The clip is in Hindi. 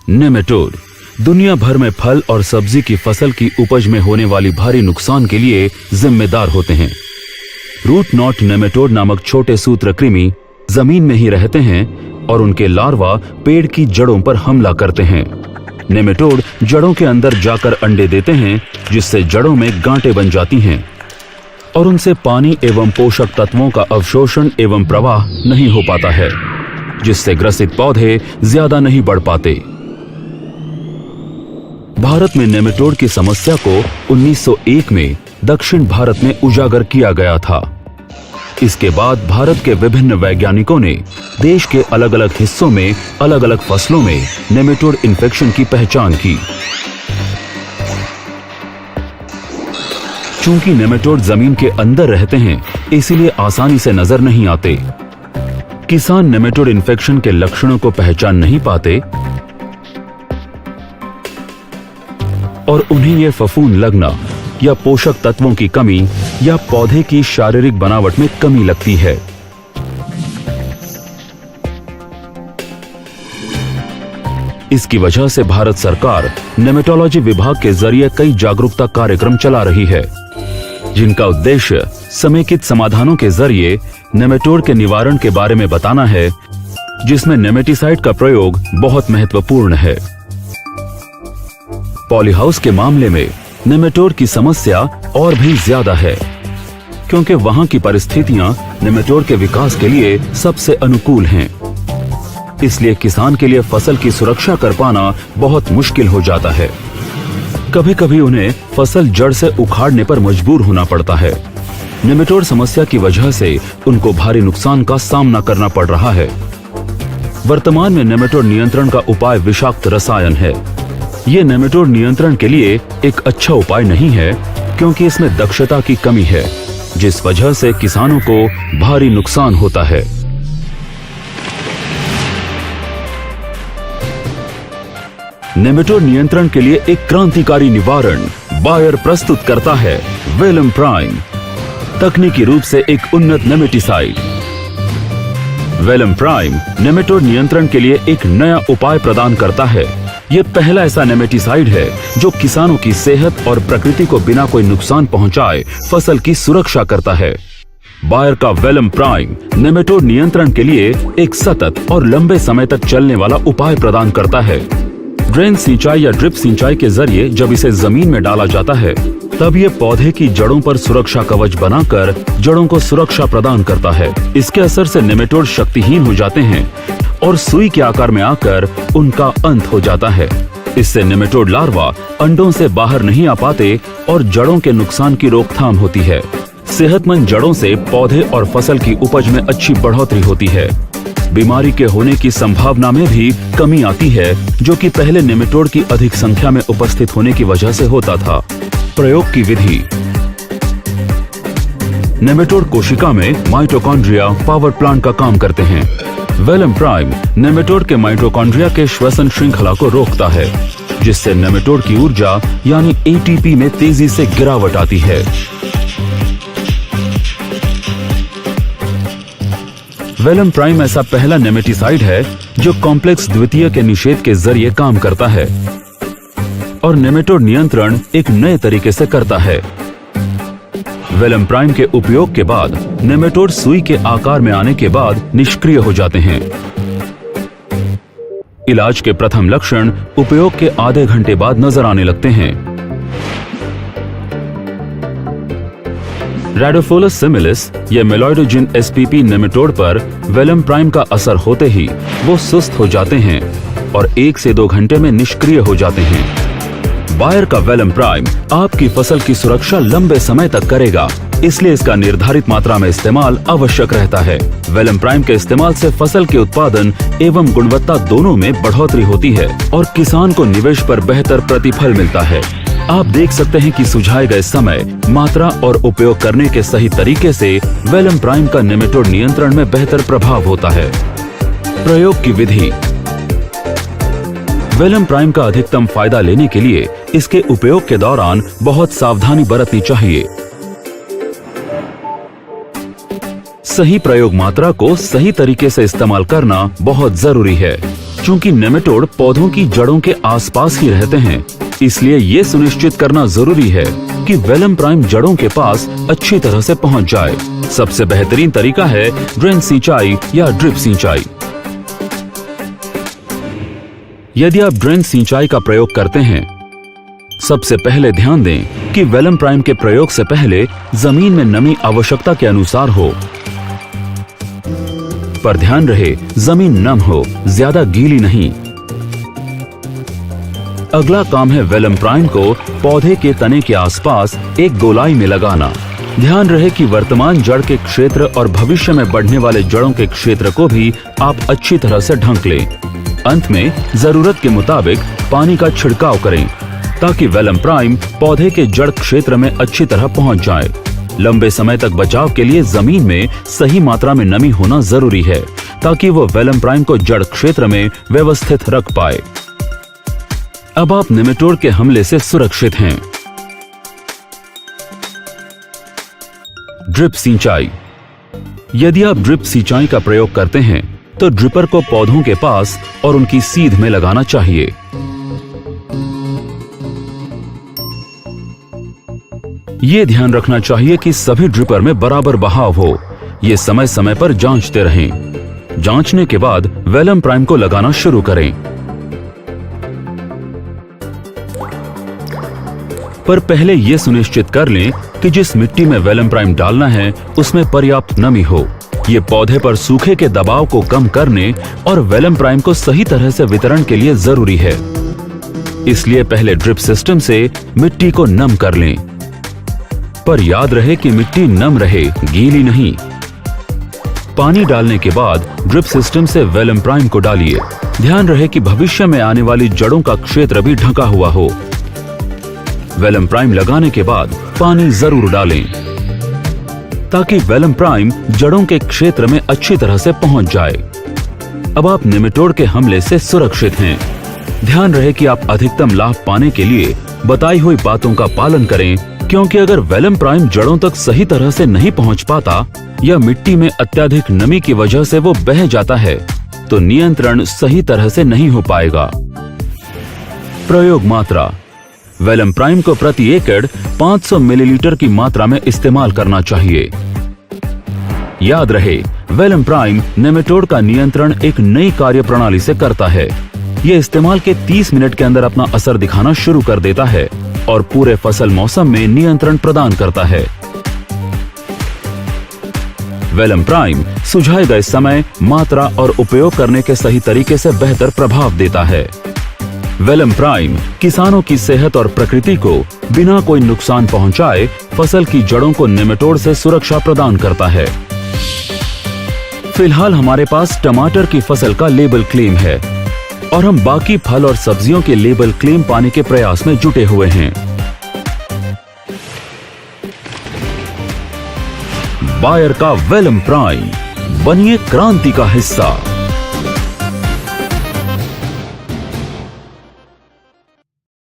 नेमेटोड दुनिया भर में फल और सब्जी की फसल की उपज में होने वाली भारी नुकसान के लिए जिम्मेदार होते हैं। रूट नॉट नेमेटोड नामक छोटे सूत्रकृमि जमीन में ही रहते हैं और उनके लार्वा पेड़ की जड़ों पर हमला करते हैं। नेमेटोड जड़ों के अंदर जाकर अंडे देते हैं, जिससे जड़ों में गांठें बन जाती हैं और उनसे पानी एवं पोषक तत्वों का अवशोषण एवं प्रवाह नहीं हो पाता है, जिससे ग्रसित पौधे ज्यादा नहीं बढ़ पाते। भारत में नेमेटोड की समस्या को 1901 में दक्षिण भारत में उजागर किया गया था। इसके बाद भारत के विभिन्न वैज्ञानिकों ने देश के अलग अलग हिस्सों में अलग अलग फसलों में नेमेटोड इन्फेक्शन की पहचान की। चूंकि नेमेटोड जमीन के अंदर रहते हैं, इसीलिए आसानी से नजर नहीं आते। किसान नेमेटोड इन्फेक्शन के लक्षणों को पहचान नहीं पाते और उन्हें यह फफूंद लगना या पोषक तत्वों की कमी या पौधे की शारीरिक बनावट में कमी लगती है। इसकी वजह से भारत सरकार नेमेटोलॉजी विभाग के जरिए कई जागरूकता कार्यक्रम चला रही है, जिनका उद्देश्य समेकित समाधानों के जरिए नेमेटोड के निवारण के बारे में बताना है, जिसमें नेमेटिसाइड का प्रयोग बहुत महत्वपूर्ण है। पॉलीहाउस के मामले में नेमेटोड की समस्या और भी ज्यादा है, क्योंकि वहां की परिस्थितियां नेमेटोड के विकास के लिए सबसे अनुकूल हैं। इसलिए किसान के लिए फसल की सुरक्षा कर पाना बहुत मुश्किल हो जाता है। कभी कभी उन्हें फसल जड़ से उखाड़ने पर मजबूर होना पड़ता है। नेमेटोड समस्या की वजह से उनको भारी नुकसान का सामना करना पड़ रहा है। वर्तमान में नेमेटोड नियंत्रण का उपाय विषाक्त रसायन है। ये नेमेटोड नियंत्रण के लिए एक अच्छा उपाय नहीं है, क्योंकि इसमें दक्षता की कमी है, जिस वजह से किसानों को भारी नुकसान होता है। नेमेटोड नियंत्रण के लिए एक क्रांतिकारी निवारण बायर प्रस्तुत करता है वेलम प्राइम, तकनीकी रूप से एक उन्नत नेमेटिसाइड। वेलम प्राइम नेमेटोड नियंत्रण के लिए एक नया उपाय प्रदान करता है। ये पहला ऐसा नेमेटिसाइड है जो किसानों की सेहत और प्रकृति को बिना कोई नुकसान पहुंचाए फसल की सुरक्षा करता है। बायर का वेलम प्राइम नेमेटोड नियंत्रण के लिए एक सतत और लंबे समय तक चलने वाला उपाय प्रदान करता है। ड्रेन सिंचाई या ड्रिप सिंचाई के जरिए जब इसे जमीन में डाला जाता है, तब ये पौधे की जड़ों पर सुरक्षा कवच बनाकर जड़ों को सुरक्षा प्रदान करता है। इसके असर से नेमेटोड शक्तिहीन हो जाते हैं और सुई के आकार में आकर उनका अंत हो जाता है। इससे नेमेटोड लार्वा अंडों से बाहर नहीं आ पाते और जड़ों के नुकसान की रोकथाम होती है। सेहतमंद जड़ों से पौधे और फसल की उपज में अच्छी बढ़ोतरी होती है। बीमारी के होने की संभावना में भी कमी आती है, जो कि पहले नेमेटोड की अधिक संख्या में उपस्थित होने की वजह से होता था। प्रयोग की विधि: नेमेटोड कोशिका में माइटोकॉन्ड्रिया पावर प्लांट का काम करते हैं। वेलम प्राइम नेमेटोड के माइटोकॉन्ड्रिया के श्वसन श्रृंखला को रोकता है, जिससे नेमेटोड की ऊर्जा यानी एटीपी में तेजी से गिरावट आती है। वेलम प्राइम ऐसा पहला नेमेटिसाइड है जो कॉम्प्लेक्स द्वितीय के निषेध के जरिए काम करता है और नेमेटोड नियंत्रण एक नए तरीके से करता है। वेलम प्राइम के उपयोग के बाद नेमेटोड सुई के आकार में आने के बाद निष्क्रिय हो जाते हैं। इलाज के प्रथम लक्षण उपयोग के आधे घंटे बाद नजर आने लगते हैं। रेडोफोलस सिमिलिस या मेलोइडोजिन एसपीपी नेमेटोड पर वेलम प्राइम का असर होते ही वो सुस्त हो जाते हैं और 1 से 2 घंटे में निष्क्रिय हो जाते हैं। बायर का वेलम प्राइम आपकी फसल की सुरक्षा लंबे समय तक करेगा, इसलिए इसका निर्धारित मात्रा में इस्तेमाल आवश्यक रहता है। वेलम प्राइम के इस्तेमाल से फसल के उत्पादन एवं गुणवत्ता दोनों में बढ़ोतरी होती है और किसान को निवेश पर बेहतर प्रतिफल मिलता है। आप देख सकते हैं कि सुझाए गए समय, मात्रा और उपयोग करने के सही तरीके से वेलम प्राइम का नेमेटोड नियंत्रण में बेहतर प्रभाव होता है। प्रयोग की विधि: वेलम प्राइम का अधिकतम फायदा लेने के लिए इसके उपयोग के दौरान बहुत सावधानी बरतनी चाहिए। सही प्रयोग मात्रा को सही तरीके से इस्तेमाल करना बहुत जरूरी है। चूंकि नेमेटोड पौधों की जड़ों के आसपास ही रहते हैं, इसलिए ये सुनिश्चित करना जरूरी है कि वेलम प्राइम जड़ों के पास अच्छी तरह से पहुंच जाए। सबसे बेहतरीन तरीका है ड्रेन सिंचाई या ड्रिप सिंचाई। यदि आप ड्रेन सिंचाई का प्रयोग करते हैं, सबसे पहले ध्यान दें कि वेलम प्राइम के प्रयोग से पहले जमीन में नमी आवश्यकता के अनुसार हो। पर ध्यान रहे जमीन नम हो, ज्यादा गीली नहीं। अगला काम है वेलम प्राइम को पौधे के तने के आसपास एक गोलाई में लगाना। ध्यान रहे कि वर्तमान जड़ के क्षेत्र और भविष्य में बढ़ने वाले जड़ों के क्षेत्र को भी आप अच्छी तरह से ढंक लें। अंत में जरूरत के मुताबिक पानी का छिड़काव करें ताकि वेलम प्राइम पौधे के जड़ क्षेत्र में अच्छी तरह पहुंच जाए। लंबे समय तक बचाव के लिए जमीन में सही मात्रा में नमी होना जरूरी है ताकि वो वेलम प्राइम को जड़ क्षेत्र में व्यवस्थित रख पाए। अब आप नेमेटोड के हमले से सुरक्षित हैं। ड्रिप सिंचाई। यदि आप ड्रिप सिंचाई का प्रयोग करते हैं तो ड्रिपर को पौधों के पास और उनकी सीध में लगाना चाहिए। ये ध्यान रखना चाहिए कि सभी ड्रिपर में बराबर बहाव हो। ये समय समय पर जांचते रहें। जांचने के बाद वेलम प्राइम को लगाना शुरू करें। पर पहले यह सुनिश्चित कर लें कि जिस मिट्टी में वेलम प्राइम डालना है उसमें पर्याप्त नमी हो। ये पौधे पर सूखे के दबाव को कम करने और वेलम प्राइम को सही तरह से वितरण के लिए जरूरी है। इसलिए पहले ड्रिप सिस्टम से मिट्टी को नम कर लें। पर याद रहे कि मिट्टी नम रहे, गीली नहीं। पानी डालने के बाद ड्रिप सिस्टम से वेलम प्राइम को डालिए। ध्यान रहे कि भविष्य में आने वाली जड़ों का क्षेत्र भी ढका हुआ हो। वेलम प्राइम लगाने के बाद पानी जरूर डालें ताकि वेलम प्राइम जड़ों के क्षेत्र में अच्छी तरह से पहुंच जाए। अब आप नेमेटोड के हमले से सुरक्षित हैं। ध्यान रहे कि आप अधिकतम लाभ पाने के लिए बताई हुई बातों का पालन करें, क्योंकि अगर वेलम प्राइम जड़ों तक सही तरह से नहीं पहुंच पाता या मिट्टी में अत्यधिक नमी की वजह से वो बह जाता है तो नियंत्रण सही तरह से नहीं हो पाएगा। प्रयोग मात्रा। वेलम प्राइम को प्रति एकड़ 500 मिलीलीटर की मात्रा में इस्तेमाल करना चाहिए। याद रहे, वेलम प्राइम नेमेटोड का नियंत्रण एक नई कार्य प्रणाली से करता है। यह इस्तेमाल के 30 मिनट के अंदर अपना असर दिखाना शुरू कर देता है और पूरे फसल मौसम में नियंत्रण प्रदान करता है। वेलम प्राइम सुझाए गए समय, मात्रा और उपयोग करने के सही तरीके से बेहतर प्रभाव देता है। वेलम प्राइम किसानों की सेहत और प्रकृति को बिना कोई नुकसान पहुंचाए फसल की जड़ों को नेमेटोड से सुरक्षा प्रदान करता है। फिलहाल हमारे पास टमाटर की फसल का लेबल क्लेम है और हम बाकी फल और सब्जियों के लेबल क्लेम पाने के प्रयास में जुटे हुए हैं। बायर का वेलम प्राइम, बनिए क्रांति का हिस्सा।